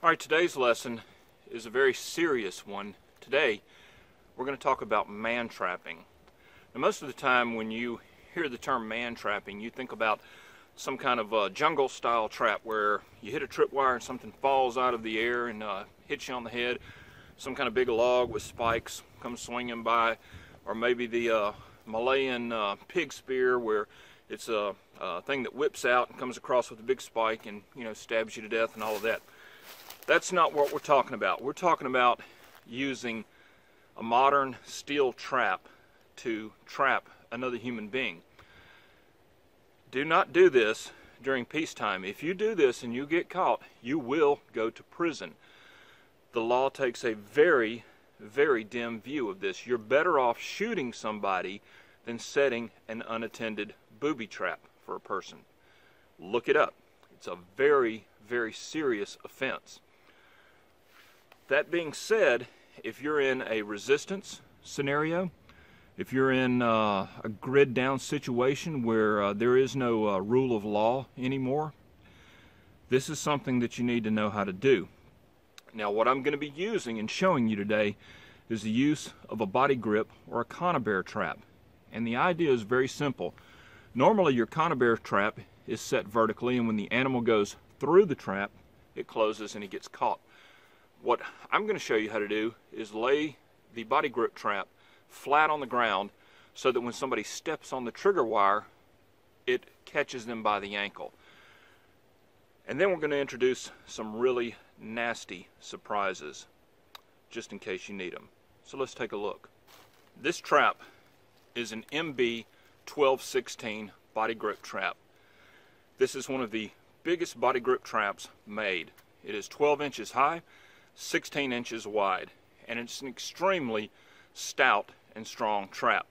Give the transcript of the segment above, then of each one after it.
Alright, today's lesson is a very serious one. Today, we're going to talk about man-trapping. Now, most of the time when you hear the term man-trapping, you think about some kind of jungle-style trap where you hit a tripwire and something falls out of the air and hits you on the head. Some kind of big log with spikes comes swinging by, or maybe the Malayan pig spear where it's a thing that whips out and comes across with a big spike and, stabs you to death and all of that. That's not what we're talking about. We're talking about using a modern steel trap to trap another human being. Do not do this during peacetime. If you do this and you get caught, you will go to prison. The law takes a very, very dim view of this. You're better off shooting somebody than setting an unattended booby trap for a person. Look it up. It's a very, very serious offense. That being said, if you're in a resistance scenario, if you're in a grid down situation where there is no rule of law anymore, this is something that you need to know how to do. Now, what I'm going to be using and showing you today is the use of a body grip or a conibear trap. And the idea is very simple. Normally your conibear trap is set vertically, and when the animal goes through the trap, it closes and he gets caught. What I'm going to show you how to do is lay the body grip trap flat on the ground so that when somebody steps on the trigger wire, it catches them by the ankle. And then we're going to introduce some really nasty surprises, just in case you need them. So let's take a look. This trap is an MB 1216 body grip trap. This is one of the biggest body grip traps made. It is 12 inches high, 16 inches wide, and it's an extremely stout and strong trap.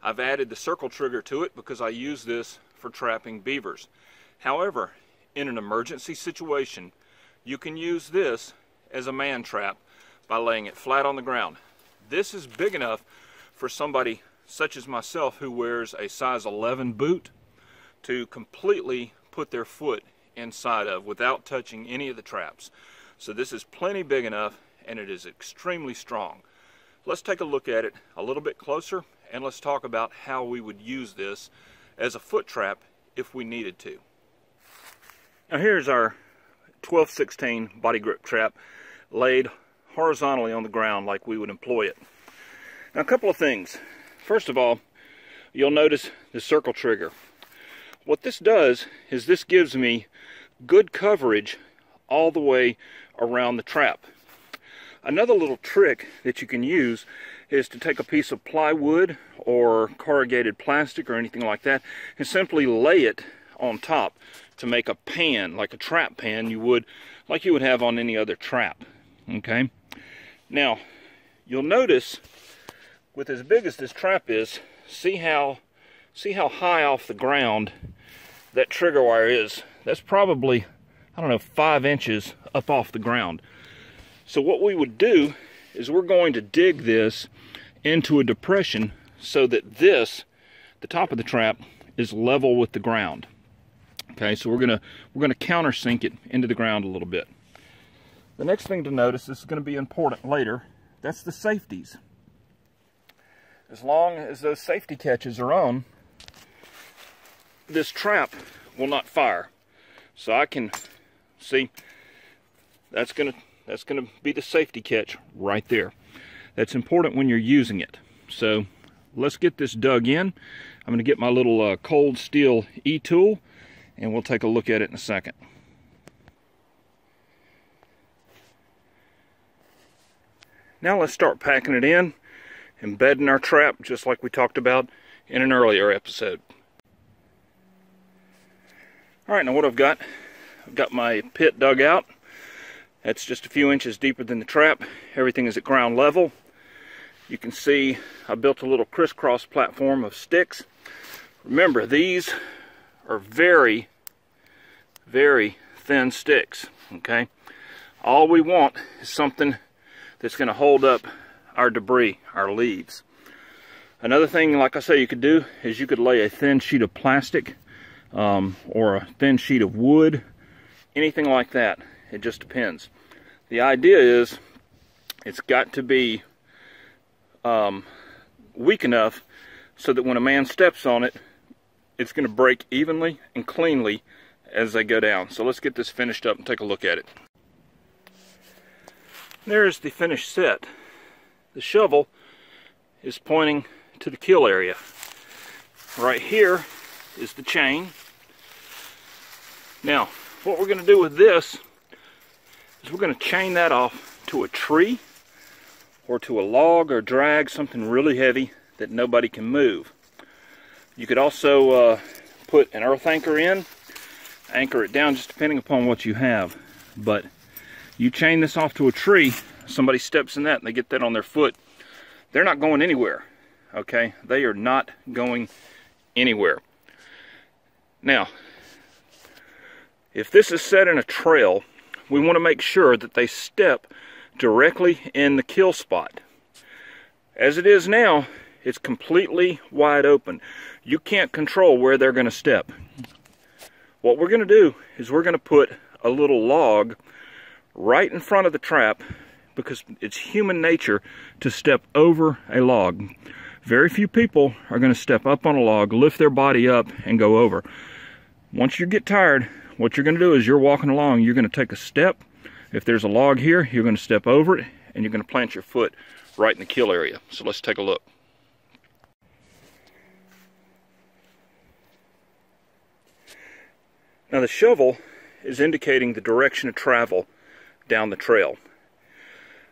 I've added the circle trigger to it because I use this for trapping beavers. However, in an emergency situation, you can use this as a man trap by laying it flat on the ground. This is big enough for somebody such as myself who wears a size 11 boot to completely put their foot inside of without touching any of the traps. So this is plenty big enough, and it is extremely strong. Let's take a look at it a little bit closer, and let's talk about how we would use this as a foot trap if we needed to. Now here's our 1216 body grip trap laid horizontally on the ground like we would employ it. Now a couple of things. First of all, you'll notice the circle trigger. What this does is this gives me good coverage all the way around the trap. Another little trick that you can use is to take a piece of plywood or corrugated plastic or anything like that and simply lay it on top to make a pan, like a trap pan like you would have on any other trap. Okay? Now, you'll notice with as big as this trap is, see how high off the ground that trigger wire is. That's probably, I don't know, 5 inches up off the ground. So what we would do is we're going to dig this into a depression so that the top of the trap, is level with the ground. Okay, so we're gonna countersink it into the ground a little bit. The next thing to notice, this is going to be important later, that's the safeties. As long as those safety catches are on, this trap will not fire. So I can see that's gonna be the safety catch right there. That's important when you're using it. So let's get this dug in. I'm gonna get my little cold steel e-tool, and we'll take a look at it in a second. Now let's start packing it in, embedding our trap just like we talked about in an earlier episode. Alright, now what I've got my pit dug out. That's just a few inches deeper than the trap. Everything is at ground level. You can see I built a little crisscross platform of sticks. Remember, these are very, very thin sticks. Okay? All we want is something that's going to hold up our debris, our leaves. Another thing, like I say, you could do is you could lay a thin sheet of plastic or a thin sheet of wood, anything like that. It just depends. The idea is it's got to be weak enough so that when a man steps on it, it's going to break evenly and cleanly as they go down. So let's get this finished up and take a look at it. There's the finished set. The shovel is pointing to the kill area. Right here is the chain. Now, what we're going to do with this is we're going to chain that off to a tree or to a log or drag, something really heavy that nobody can move. You could also put an earth anchor in, anchor it down, just depending upon what you have. But you chain this off to a tree, somebody steps in that and they get that on their foot, they're not going anywhere. Okay, they are not going anywhere. Now, if this is set in a trail, we want to make sure that they step directly in the kill spot. As it is now, it's completely wide open. You can't control where they're going to step. What we're going to do is we're going to put a little log right in front of the trap, because it's human nature to step over a log. Very few people are going to step up on a log, lift their body up, and go over. Once you get tired, what you're going to do is you're walking along, you're going to take a step. If there's a log here, you're going to step over it, and you're going to plant your foot right in the kill area. So let's take a look. Now the shovel is indicating the direction of travel down the trail.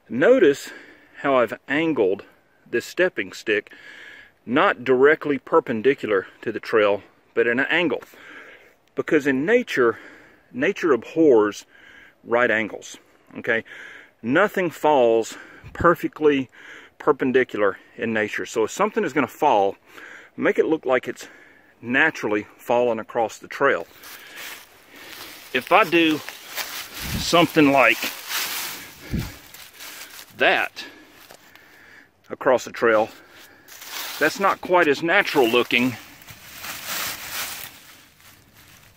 Notice how I've angled this stepping stick, not directly perpendicular to the trail, but at an angle. Because in nature abhors right angles. Okay? Nothing falls perfectly perpendicular in nature. So if something is going to fall, make it look like it's naturally falling across the trail. If I do something like that across the trail, that's not quite as natural looking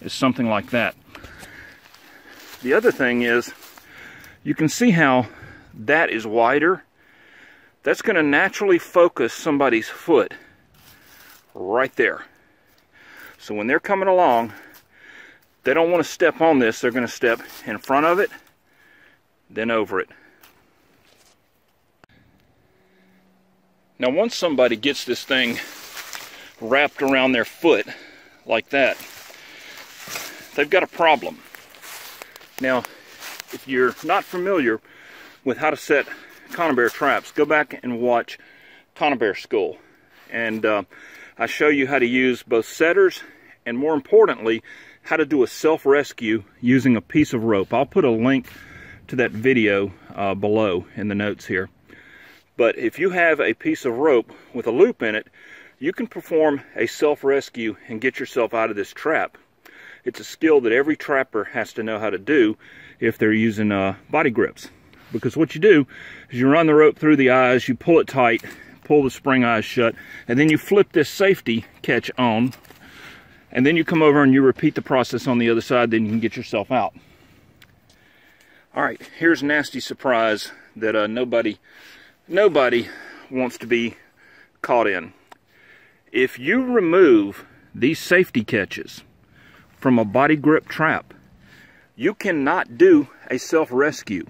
as something like that. The other thing is, you can see how that is wider. That's going to naturally focus somebody's foot right there. So when they're coming along, they don't want to step on this. They're going to step in front of it, then over it. Now once somebody gets this thing wrapped around their foot like that, they've got a problem. Now, if you're not familiar with how to set conibear traps, go back and watch Conibear School. And I show you how to use both setters and, more importantly, how to do a self-rescue using a piece of rope. I'll put a link to that video below in the notes here. But if you have a piece of rope with a loop in it, you can perform a self-rescue and get yourself out of this trap. It's a skill that every trapper has to know how to do if they're using body grips. Because what you do is you run the rope through the eyes, you pull it tight, pull the spring eyes shut, and then you flip this safety catch on, and then you come over and you repeat the process on the other side, then you can get yourself out. Alright, here's a nasty surprise that nobody wants to be caught in. If you remove these safety catches from a body grip trap, you cannot do a self-rescue,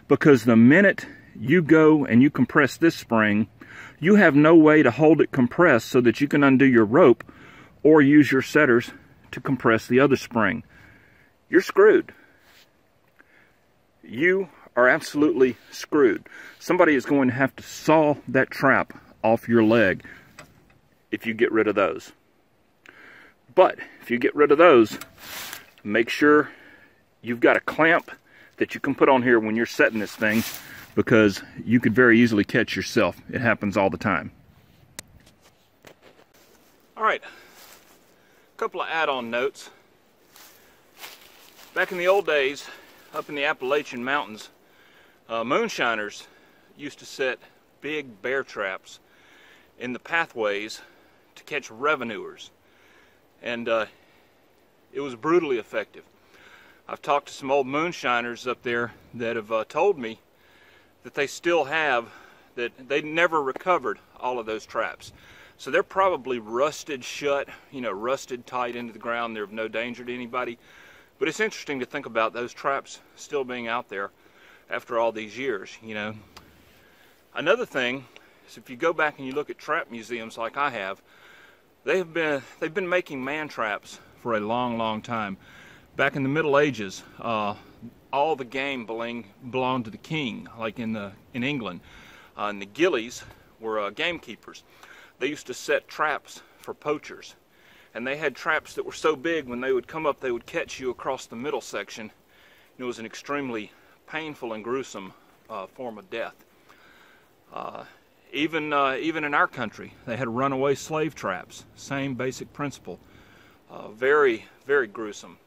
because the minute you go and you compress this spring, you have no way to hold it compressed so that you can undo your rope or use your setters to compress the other spring. You're screwed. You are absolutely screwed. Somebody is going to have to saw that trap off your leg if you get rid of those. But if you get rid of those, make sure you've got a clamp that you can put on here when you're setting this thing, because you could very easily catch yourself. It happens all the time. Alright, a couple of add-on notes. Back in the old days, up in the Appalachian Mountains, moonshiners used to set big bear traps in the pathways to catch revenuers. And it was brutally effective. I've talked to some old moonshiners up there that have told me that they still have, that they never recovered all of those traps. So they're probably rusted shut, rusted tight into the ground. They're of no danger to anybody. But it's interesting to think about those traps still being out there after all these years, Another thing is, if you go back and you look at trap museums like I have, they've been making man traps for a long time. Back in the Middle Ages, all the game belonged to the king, like in England. And the gillies were gamekeepers. They used to set traps for poachers. And they had traps that were so big, when they would come up, they would catch you across the middle section. It was an extremely painful and gruesome form of death. Even in our country, they had runaway slave traps. Same basic principle. Very gruesome.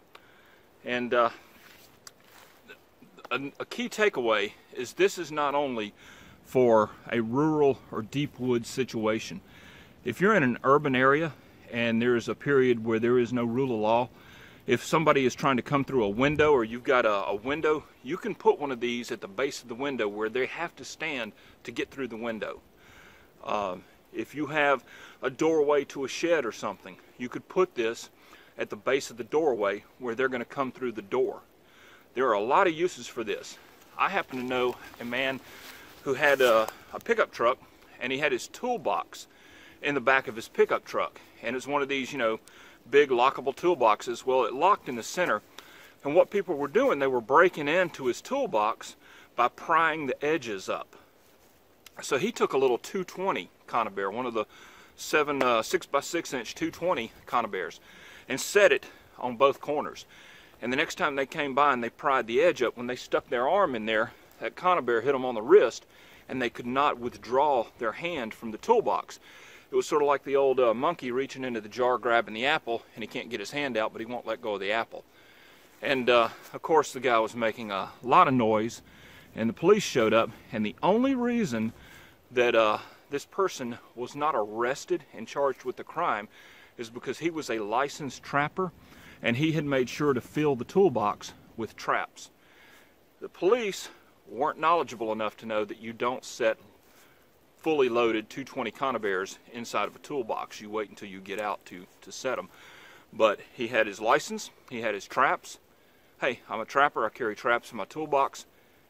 And a key takeaway is, this is not only for a rural or deep woods situation. If you're in an urban area and there is a period where there is no rule of law, if somebody is trying to come through a window, or you've got a window, you can put one of these at the base of the window where they have to stand to get through the window. If you have a doorway to a shed or something, you could put this at the base of the doorway where they're going to come through the door. There are a lot of uses for this. I happen to know a man who had a pickup truck, and he had his toolbox in the back of his pickup truck. And it's one of these, big lockable toolboxes. Well, it locked in the center. And what people were doing, they were breaking into his toolbox by prying the edges up. So he took a little 220 conibear, one of the 6x6 inch 220 conibears, and set it on both corners. And the next time they came by and they pried the edge up, when they stuck their arm in there, that conibear hit them on the wrist, and they could not withdraw their hand from the toolbox. It was sort of like the old monkey reaching into the jar grabbing the apple, and he can't get his hand out, but he won't let go of the apple. And of course the guy was making a lot of noise, and the police showed up, and the only reason that this person was not arrested and charged with the crime is because he was a licensed trapper, and he had made sure to fill the toolbox with traps. The police weren't knowledgeable enough to know that you don't set fully loaded 220 conibears inside of a toolbox. You wait until you get out to set them. But he had his license, he had his traps. Hey, I'm a trapper, I carry traps in my toolbox,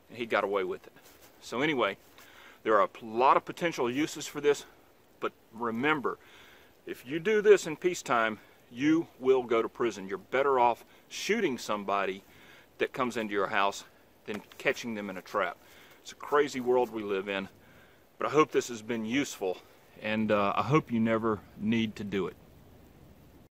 and he got away with it. So anyway, there are a lot of potential uses for this, but remember, if you do this in peacetime, you will go to prison. You're better off shooting somebody that comes into your house than catching them in a trap. It's a crazy world we live in, but I hope this has been useful, and I hope you never need to do it.